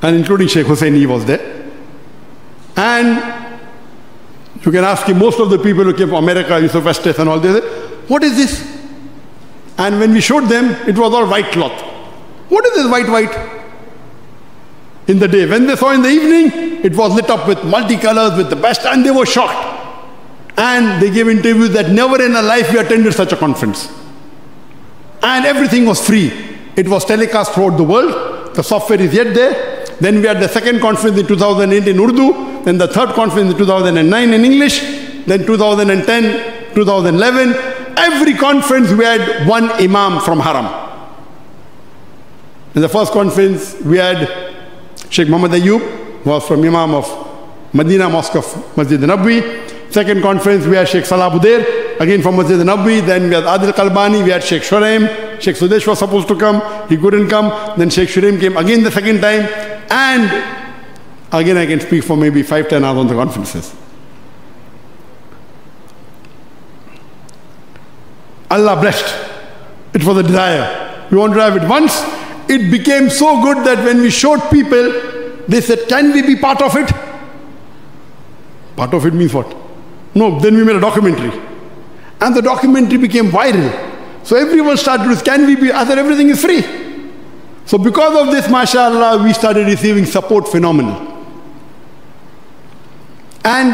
and including Sheikh Hussaini was there. And you can ask him, most of the people who came from America, Yusuf Estes and all, they said, what is this? And when we showed them, it was all white cloth. What is this white? In the day. When they saw in the evening, it was lit up with multicolors, with the best, and they were shocked. And they gave interviews that never in a life we attended such a conference. And everything was free. It was telecast throughout the world. The software is yet there. Then we had the second conference in 2008 in Urdu. Then the third conference in 2009 in English. Then 2010, 2011. Every conference we had one imam from Haram. In the first conference we had Sheikh Muhammad Ayyub, who was from Imam of Medina Mosque of Masjid Nabawi. Second conference we had Sheikh Salah Budair, again from Masjid Nabawi. Then we had Adil Kalbani, we had Sheikh Shuraim. Sheikh Sudesh was supposed to come, he couldn't come. Then Sheikh Shuraim came again the second time. And again I can speak for maybe 5-10 hours on the conferences. Allah blessed. It was a desire. We want to have it once. It became so good that when we showed people, they said, can we be part of it? Part of it means what? No, then we made a documentary. And the documentary became viral. So everyone started with, can we be, I said, everything is free. So because of this, mashallah, we started receiving support phenomenal. And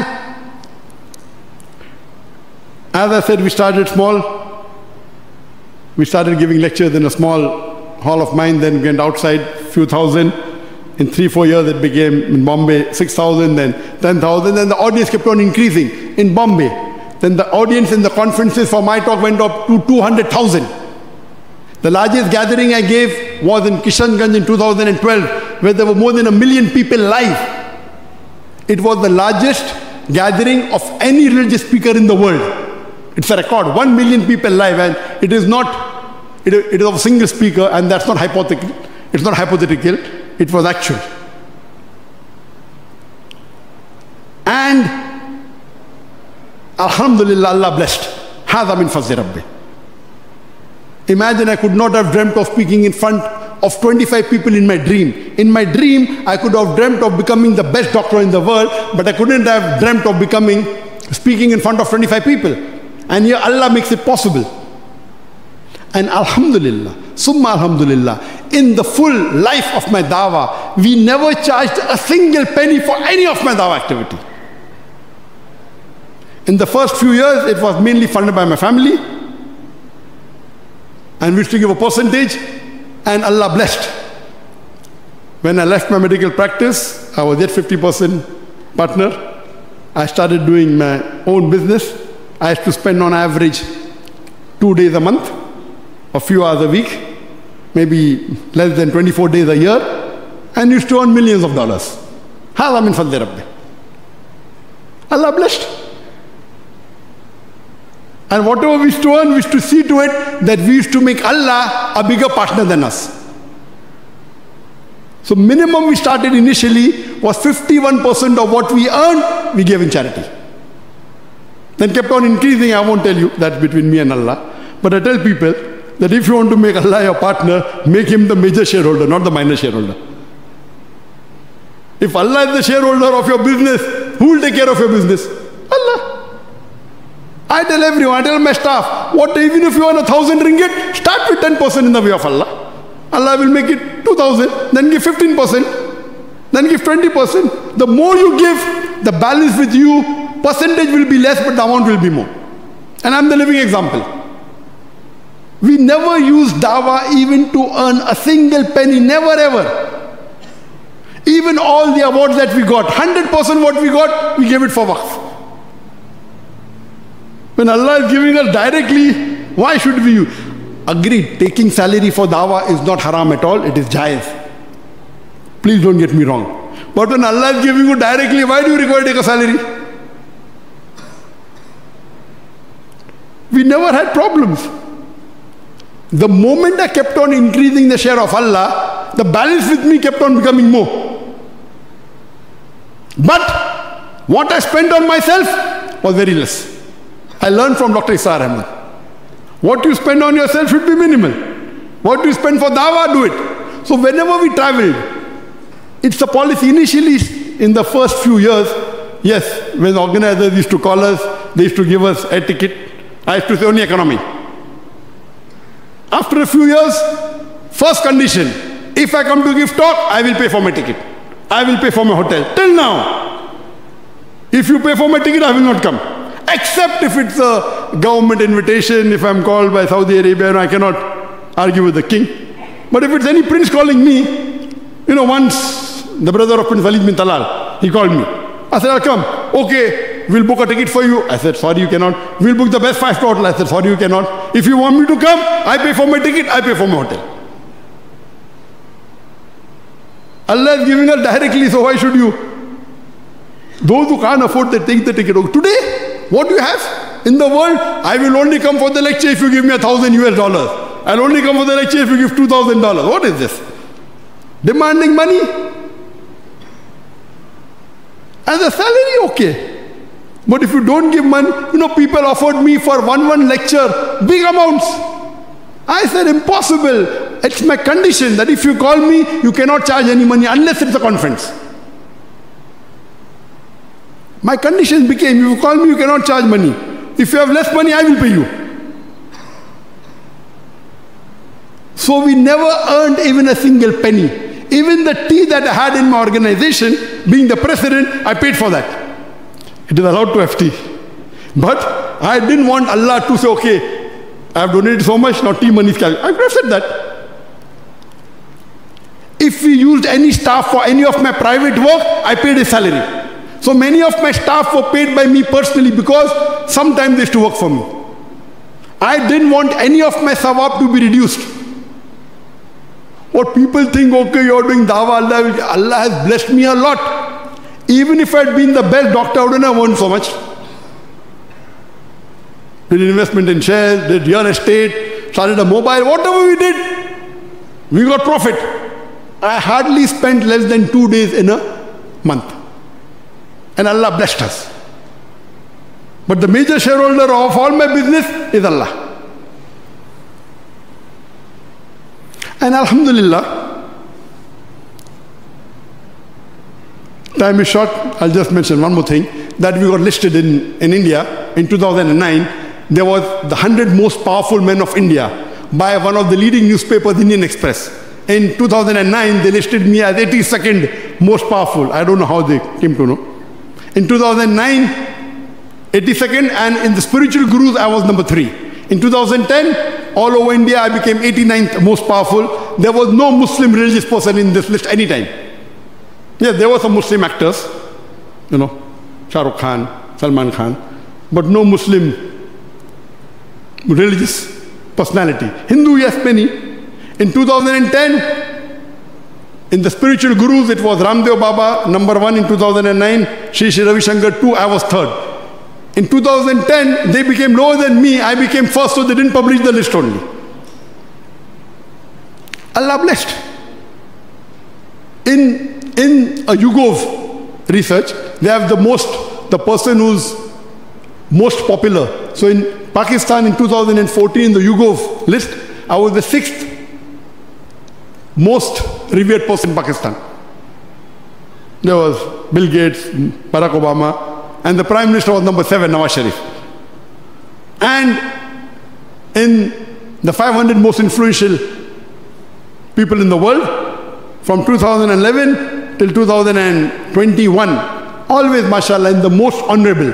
as I said, we started small. We started giving lectures in a small hall of mine, then went outside, few thousand. In 3-4 years it became in Bombay 6,000, then 10,000, then the audience kept on increasing in Bombay. Then the audience in the conferences for my talk went up to 200,000. The largest gathering I gave was in Kishanganj in 2012, where there were more than 1 million people live. It was the largest gathering of any religious speaker in the world. It's a record, 1 million people live, and it is not, it is of a single speaker, and that's not hypothetical. It's not hypothetical, it was actual. And Alhamdulillah, Allah blessed. Hadha min fazli Rabbi. Imagine I could not have dreamt of speaking in front of 25 people in my dream. In my dream, I could have dreamt of becoming the best doctor in the world, but I couldn't have dreamt of speaking in front of 25 people. And here Allah makes it possible. And Alhamdulillah, Summa Alhamdulillah, in the full life of my dawah, we never charged a single penny for any of my dawah activity. In the first few years, it was mainly funded by my family. And we used to give a percentage, and Allah blessed. When I left my medical practice, I was yet 50% partner. I started doing my own business. I used to spend on average 2 days a month, a few hours a week, maybe less than 24 days a year, and used to earn millions of dollars. Hadha min fadli Rabbi. Allah blessed. And whatever we used to earn, we used to see to it that we used to make Allah a bigger partner than us. So minimum we started initially was 51% of what we earned, we gave in charity. Then kept on increasing. I won't tell you, that's between me and Allah. But I tell people that if you want to make Allah your partner, make him the major shareholder, not the minor shareholder. If Allah is the shareholder of your business, who will take care of your business? Allah. I tell everyone, I tell my staff, even if you earn 1,000 ringgit, start with 10% in the way of Allah. Allah will make it 2,000, then give 15%, then give 20%. The more you give, the balance with you, percentage will be less, but the amount will be more. And I'm the living example. We never use dawah even to earn a single penny, never ever. Even all the awards that we got, 100% what we got, we gave it for waqf. When Allah is giving us directly, why should we use? Agreed, taking salary for dawah is not haram at all, it is jaiz. Please don't get me wrong. But when Allah is giving you directly, why do you require to take a salary? We never had problems. The moment I kept on increasing the share of Allah, the balance with me kept on becoming more. But what I spent on myself was very less. I learned from Dr. Isar Ahmed. What you spend on yourself should be minimal. What you spend for dawah, do it. So whenever we traveled, It's a policy. Initially, in the first few years, yes, when organizers used to call us, they used to give us a ticket. I used to say only economy. After a few years, first condition, if I come to give talk, I will pay for my ticket. I will pay for my hotel. Till now, if you pay for my ticket, I will not come. Except if it's a government invitation, if I'm called by Saudi Arabia, I cannot argue with the king. But if it's any prince calling me, once the brother of Prince Walid bin Talal, he called me. I said, I'll come. Okay, we'll book a ticket for you. I said, sorry, you cannot. We'll book the best 5-star hotel. I said, sorry, you cannot. If you want me to come, I pay for my ticket, I pay for my hotel. Allah is giving us directly, so why should you? Those who can't afford, they take the ticket. Today, what do you have in the world? I will only come for the lecture if you give me $1,000. I'll only come for the lecture if you give $2,000. What is this? Demanding money? As a salary, okay. But if you don't give money, people offered me for one lecture, big amounts. I said, impossible. It's my condition that if you call me, you cannot charge any money unless it's a conference. My condition became, if you call me, you cannot charge money. If you have less money, I will pay you. So we never earned even a single penny. Even the tea that I had in my organization, being the president, I paid for that. It is allowed to have tea. But I didn't want Allah to say, okay, I have donated so much, now tea money is calculated. I could have said that. If we used any staff for any of my private work, I paid a salary. So many of my staff were paid by me personally because sometimes they used to work for me. I didn't want any of my sawab to be reduced. What people think, okay, you're doing dawah, Allah has blessed me a lot. Even if I had been the best doctor, I wouldn't have earned so much. Did investment in shares, did real estate, started a mobile, whatever we did, we got profit. I hardly spent less than 2 days in a month. And Allah blessed us. But the major shareholder of all my business is Allah. And Alhamdulillah, time is short, I'll just mention one more thing, that we got listed in India in 2009. There was the 100 most powerful men of India by one of the leading newspapers, Indian Express. In 2009, they listed me as 82nd most powerful. I don't know how they came to know. In 2009, 82nd, and in the spiritual gurus, I was number 3. In 2010, all over India, I became 89th most powerful. There was no Muslim religious person in this list anytime. Yes, there were some Muslim actors, Shah Rukh Khan, Salman Khan, but no Muslim religious personality. Hindu, yes, many. In 2010, in the spiritual gurus, it was Ramdev Baba, number 1 in 2009, Shri Ravi Shankar 2, I was 3rd. In 2010, they became lower than me, I became first, so they didn't publish the list only. Allah blessed. In a YouGov research, they have the person who's most popular. So in Pakistan in 2014, the YouGov list, I was the 6th most revered person in Pakistan. There was Bill Gates, Barack Obama, and the Prime Minister was number 7, Nawaz Sharif. And in the 500 most influential people in the world, from 2011 till 2021, always, mashallah, in the most honorable.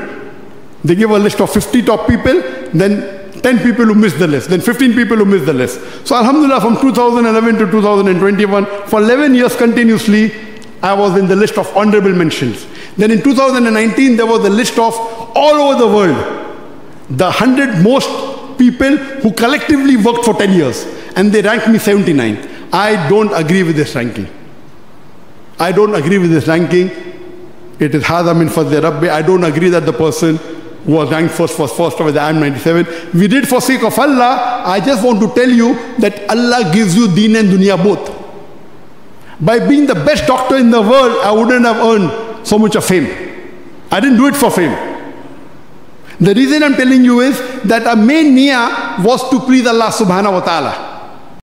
They give a list of 50 top people, then 10 people who missed the list, then 15 people who missed the list. So alhamdulillah, from 2011 to 2021, for 11 years continuously, I was in the list of honorable mentions. Then in 2019, there was a list of all over the world, the 100 most people who collectively worked for 10 years. And they ranked me 79th. I don't agree with this ranking. I don't agree with this ranking. It is Hadha min fadli Rabbi. I don't agree that the person who was ranked first was first over the IM 97. We did for sake of Allah. I just want to tell you that Allah gives you deen and dunya both. By being the best doctor in the world, I wouldn't have earned so much of fame. I didn't do it for fame. The reason I'm telling you is that our main niyyah was to please Allah subhanahu wa ta'ala.